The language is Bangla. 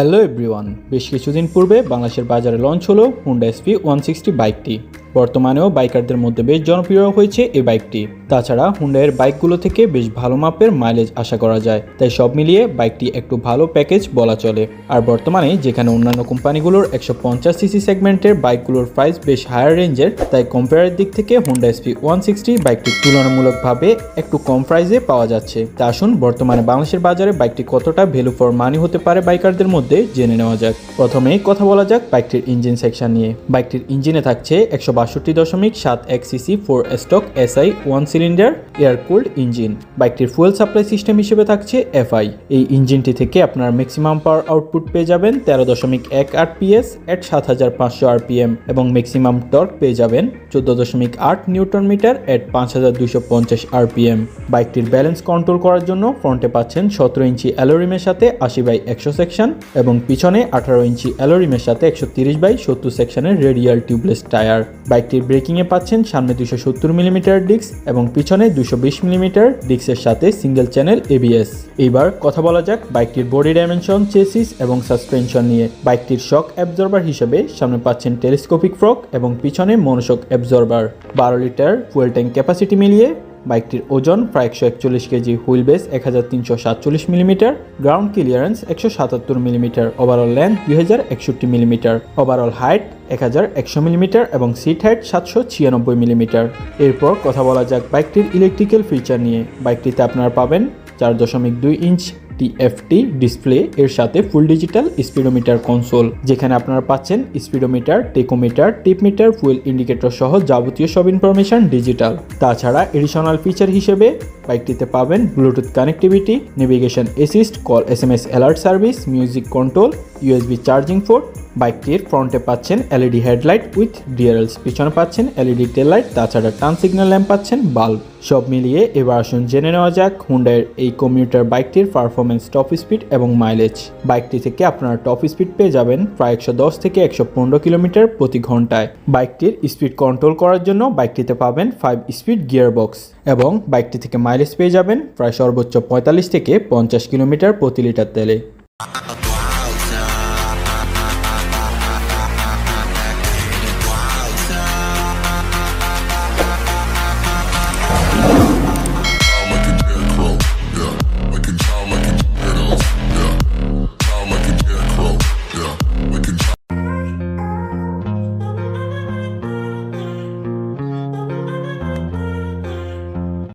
হ্যালো এভরিওয়ান, বেশ কিছুদিন পূর্বে বাংলাদেশের বাজারে লঞ্চ হলো হুন্ডা SP160 বাইকটি। বর্তমানেও বাইকারদের মধ্যে বেশ জনপ্রিয় হয়েছে এই বাইকটি। তাছাড়া হুন্ডাইয়ের বাইকগুলো থেকে বেশ ভালো মাপের মাইলেজ আশা করা যায়, তাই সব মিলিয়ে বাইকটি একটু ভালো প্যাকেজ বলা চলে। আর বর্তমানে যেখানে অন্যান্য কোম্পানিগুলোর 150cc সেগমেন্টের বাইকগুলোর প্রাইস বেশ হায়ার রেঞ্জের, তাই কম্পেয়ারের দিক থেকে হুন্ডা SP160 বাইকটি তুলনামূলকভাবে একটু কম প্রাইসে পাওয়া যাচ্ছে। তা আসুন বর্তমানে বাংলাদেশের বাজারে বাইকটি কতটা ভ্যালু ফর মানি হতে পারে বাইকারদের মধ্যে জেনে নেওয়া যাক। প্রথমেই কথা বলা যাক বাইকটির ইঞ্জিন সেকশন নিয়ে। বাইকটির ইঞ্জিনে থাকছে 162.71 CC 4 stock SI 1 cylinder air cooled engine. বাইকটির ফুয়েল সাপ্লাই সিস্টেম হিসেবে থাকছে FI। এই ইঞ্জিনটি থেকে আপনার ম্যাক্সিমাম পাওয়ার আউটপুট পেয়ে যাবেন 13.18 PS এট 7500 RPM এবং ম্যাক্সিমাম টর্ক পেয়ে যাবেন 14.8 নিউটন মিটার এট 5250 RPM। বাইকটির ব্যালেন্স কন্ট্রোল করার জন্য ফ্রন্টে পাচ্ছেন 17 ইঞ্চি অ্যালোরিমের সাথে 80/100 সেকশন এবং পিছনে 18 ইঞ্চি অ্যালোরিমের সাথে 130/70 সেকশনের রেডিয়াল টিউবলেস টায়ার। বাইকটির ব্রেকিংয়ে পাচ্ছেন সামনে 270 মিলিমিটার ডিস্ক এবং পিছনে 220 মিলিমিটার ডিস্কের সাথে সিঙ্গেল চ্যানেল ABS। এইবার কথা বলা যাক বাইকটির বডি ডাইমেনশন, চেসিস এবং সাসপেনশন নিয়ে। বাইকটির শক অ্যাবজর্বার হিসেবে সামনে পাচ্ছেন টেলিস্কোপিক ফ্রক এবং পিছনে monoshock absorber. 12 litre fuel tank capacity মিলিয়ে বাইকটির ওজন প্রায় 141 KG, wheel base 1347 millimetre, ground clearance 177 millimetre, overall length 2061 millimetre, overall height 1100 millimetre এবং সিট হাইট 796 মিলিমিটার। এরপর কথা বলা যাক বাইকটির ইলেকট্রিক্যাল ফিচার নিয়ে। বাইকটিতে আপনারা পাবেন 4.2 ইঞ্চ TFT ডিসপ্লে এর সাথে ফুল ডিজিটাল স্পিডোমিটার কনসোল, যেখানে আপনারা পাচ্ছেন স্পিডোমিটার, টেকোমিটার, টিপ মিটার, ফুয়েল ইন্ডিকেটর সহ যাবতীয় সব ইনফরমেশন ডিজিটাল। তাছাড়া এডিশনাল ফিচার হিসেবে বাইকটিতে পাবেন Bluetooth connectivity, navigation assist, call SMS alert service, music control, USB charging port. বাইকটির ফ্রন্টে পাচ্ছেন LED হেডলাইট উইথ DRLs, পিছনে পাচ্ছেন LED টেল লাইট, তাছাড়া টার্ন সিগন্যাল ল্যাম্প পাচ্ছেন বাল্ব। সব মিলিয়ে এবার আসুন জেনে নেওয়া যাক হুন্ডাইয়ের এই কমিউটার বাইকটির পারফরমেন্স, টপ স্পিড এবং মাইলেজ। বাইকটি থেকে আপনারা টপ স্পিড পেয়ে যাবেন প্রায় 110 থেকে 115 কিলোমিটার প্রতি ঘন্টায়। বাইকটির স্পিড কন্ট্রোল করার জন্য বাইকটিতে পাবেন 5 স্পিড গিয়ার বক্স এবং বাইকটি থেকে মাইলেজ পেয়ে যাবেন প্রায় সর্বোচ্চ 45 থেকে 50 কিলোমিটার প্রতি লিটার তেলে।